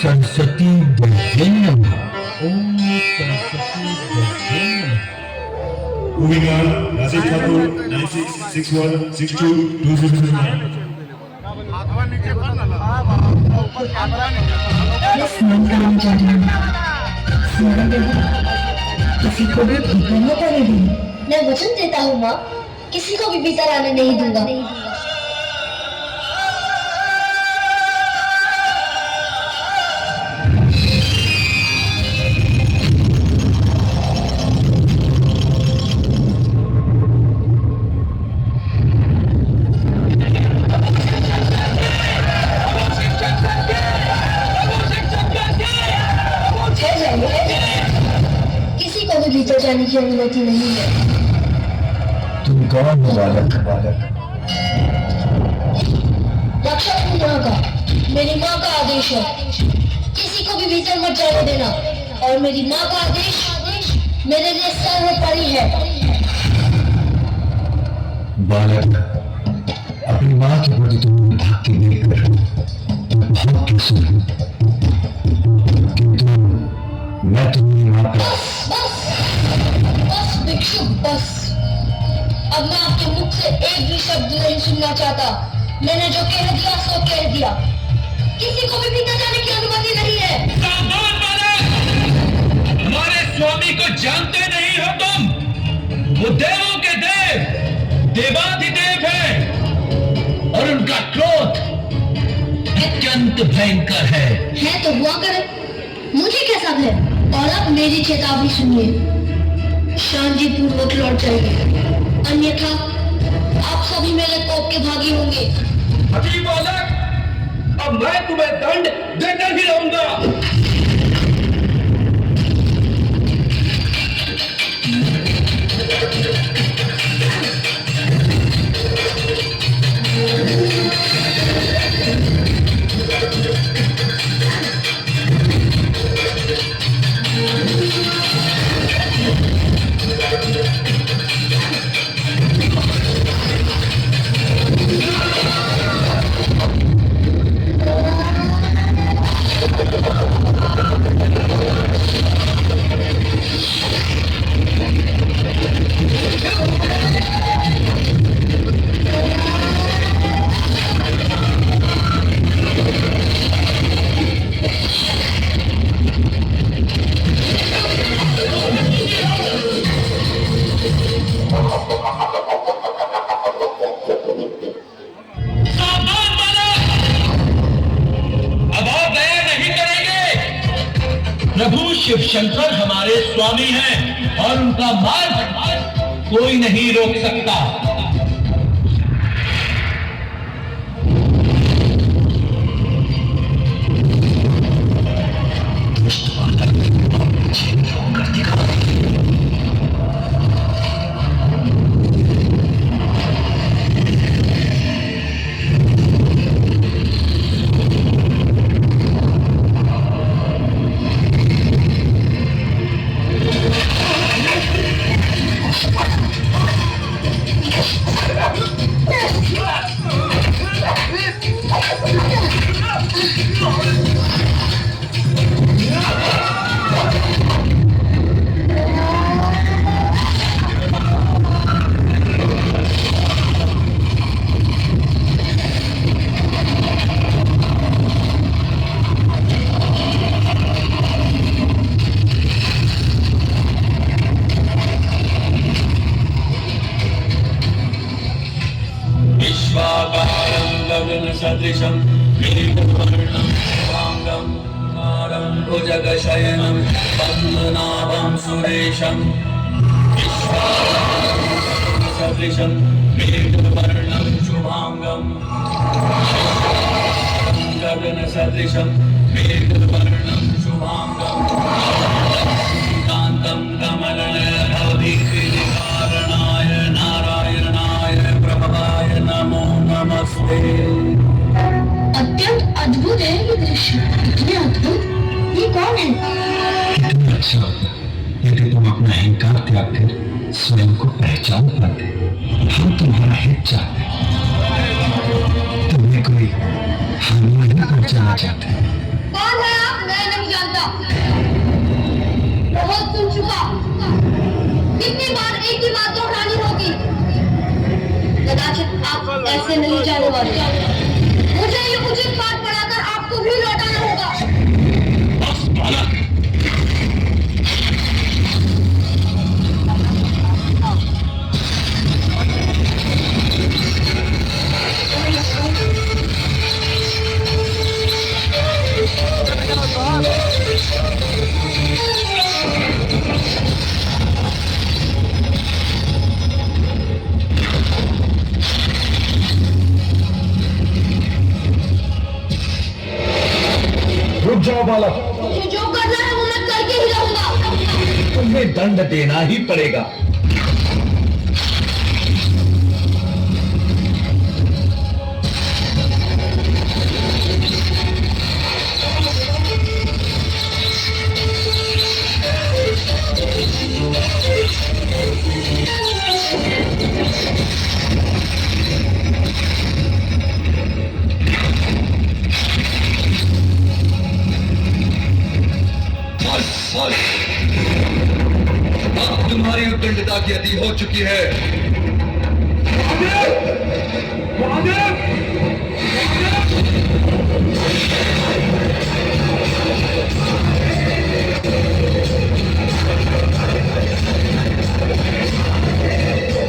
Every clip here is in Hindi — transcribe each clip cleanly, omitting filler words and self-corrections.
सरस्वती देवी नमः। ओम सरस्वती देवी नमः। Moving on, Rajesh Thakur, 9661622009. मैं स्नान करने जा रही हूँ। स्मरण देवी, किसी को भी भीतर न आने दूंगा। मैं वचन देता हूँ माँ, किसी को भी भीतर आने नहीं दूंगा। किसी को भी भीतर जाने की अनुमति नहीं है। तुम कौन हो बालक? रक्षक हूँ यहाँ का, मेरी माँ का आदेश है, किसी को भी भीतर मत जाने देना। और मेरी माँ का आदेश मेरे लिए सर्वोपरि है। बालक, अपनी माँ के प्रति तुम भक्ति देखकर बहुत खुशी हूँ, किंतु मैं तुम्हारी माँ का बस भिक्षुक, बस। अब मैं आपके मुख से एक भी शब्द नहीं सुनना चाहता। मैंने जो कह दिया सो कह दिया। किसी को भी भीतर जाने की अनुमति नहीं है। सावधान बालक! हमारे स्वामी को जानते नहीं हो तुम। वो देवों के देव, देवाधिदेव है और उनका क्रोध अत्यंत भयंकर है तो हुआ करे, मुझे क्या सब है। और अब मेरी चेतावनी सुनिए, शांति पूर्वक लौट जाइए, अन्यथा आप सभी मेरे कोप के भागी होंगे। अभी बालक, अब मैं तुम्हें दंड देकर ही रहूंगा। प्रभु शिव शंकर हमारे स्वामी हैं और उनका मार्ग कोई नहीं रोक सकता। सदृशं नीलवर्णं शुभांगं नारं भुजगशयनं पद्मनाभं सुरेशं सदृशं नीलवर्णं शुभांगं गगनसदृशं नीलवर्णं शुभांगं कान्तं कमलनयनाभिकारणाय नारायणाय प्रभवाय नमो नमस्ते। अत्यंत अद्भुत है ये दृश्य, इतने अद्भुत। ये कौन है? कितना अच्छा होता यदि तुम अपना अहंकार त्याग कर स्वयं को पहचान पाते। हम तुम्हारा हित चाहते, तुम्हें कोई हानि नहीं पहुंचाना चाहते। कौन है आप? कितनी बार एक ही बात दोहरानी होगी? कदाचित आप ऐसे नहीं जाने वाले। मुझे ये उचित बात पढ़ाकर आपको भी लौटाना होगा। बस बालक, रुक जाओ बालक, मुझे जो करना है वो मैं करके ही रहूंगा। तुम्हें दंड देना ही पड़ेगा। अब तुम्हारी उद्दंडता की अति हो चुकी है।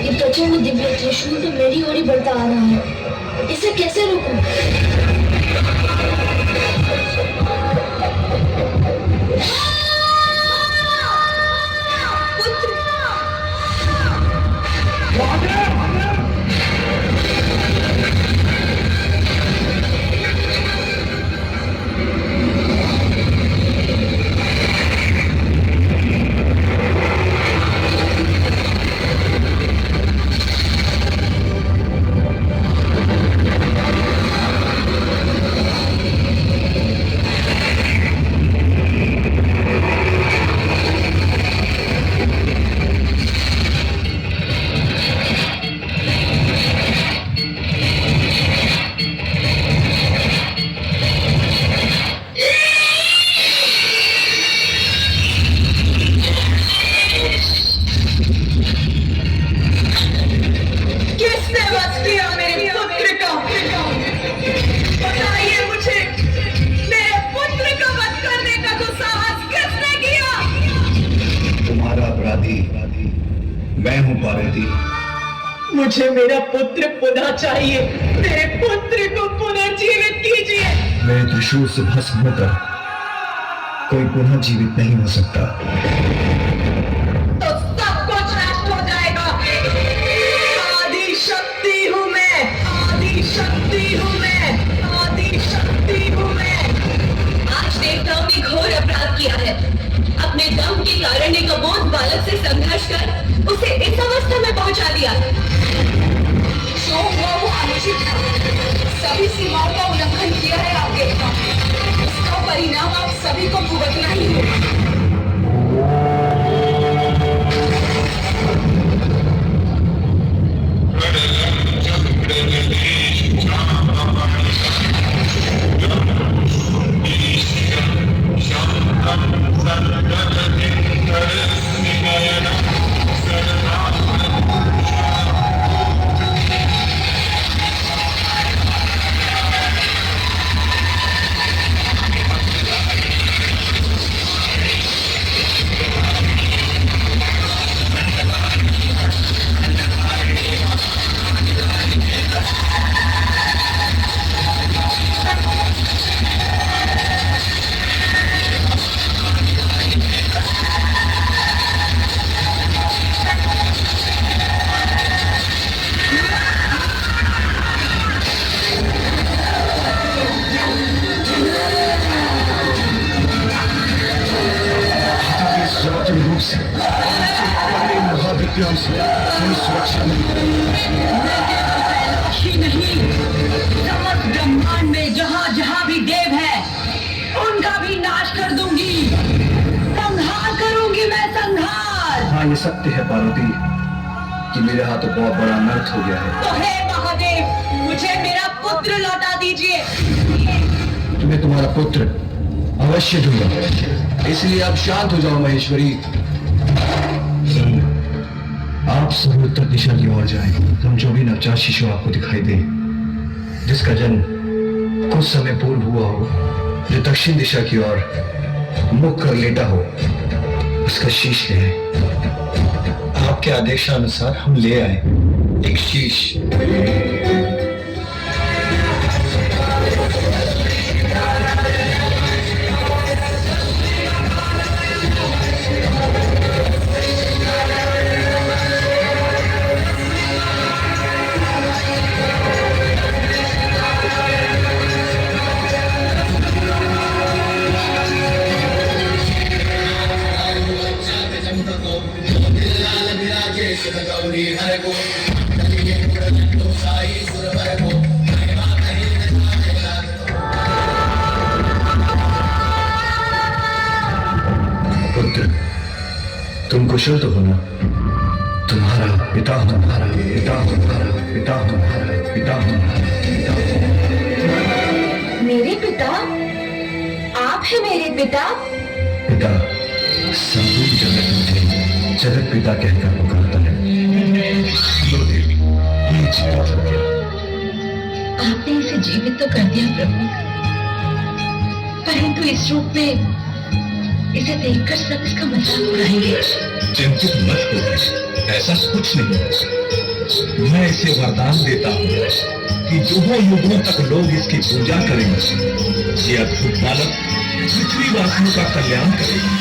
ये प्रचंड दिव्य त्रिशूल तो मेरी ओर ही बढ़ता आ रहा है। इसे कैसे रोकूं? मैं हूं पार्वती। मुझे मेरा पुत्र पुनः चाहिए। मेरे पुत्र को पुनर्जीवित कीजिए। मेरे त्रिशूल से भस्म होकर कोई पुनः जीवित नहीं हो सकता। तो सब कुछ नष्ट हो जाएगा। आदि शक्ति हूँ मैं, आदि शक्ति हूँ मैं, आदि शक्ति हूँ मैं। आज देवताओं ने घोर अपराध किया है। अपने दम के कारण एक अबोध बालक से संघर्ष कर उसे इस अवस्था में पहुंचा दिया। जो हुआ वो अनुचित था। सभी सीमाओं का उल्लंघन किया है आपके साथ। इसका परिणाम आप सभी को भुगतना ही होगा। सुरक्षा नहीं, समस्त ब्रह्मांड में जहाँ जहाँ भी देव है उनका भी नाश कर दूंगी। संहार करूंगी मैं, संहार। हाँ, ये सत्य है पार्वती कि मेरे हाथ बहुत बड़ा अनर्थ हो गया है। तो हे महादेव, मुझे मेरा पुत्र लौटा दीजिए। तुम्हें तुम्हारा पुत्र अवश्य दूंगा। इसलिए अब शांत हो जाओ महेश्वरी। आप सभी उत्तर दिशा की ओर जाएं। हम जो भी नवजात शिशु आपको दिखाई दे, जिसका जन्म कुछ समय पूर्व हुआ हो, जो दक्षिण दिशा की ओर मुख कर लेटा हो, उसका शीश ले आए। आपके आदेशानुसार हम ले आए एक शीश। पुत्र, तुम कुशल तो हो ना? तुम्हारा पिता तुम्हारा पिता तुम्हारा पिता तुम्हारा पिता तुम्हारा पिता तुम्हारा। मेरे पिता? आप हैं मेरे पिता? पिता संपूर्ण जगत मुझे जगत पिता कहकर पुकारता है। लो देवी, ये जीवित हो गया। आपने इसे जीवित तो कर दिया प्रभु, परंतु इस रूप में इसे देखकर सब इसका मजाक उड़ाएंगे। चिंतित मत हो, ऐसा कुछ नहीं है। मैं इसे वरदान देता हूँ कि युगों युगों तक लोग इसकी पूजा करेंगे। ये अद्भुत बालक पृथ्वीवासियों का कल्याण करेगा।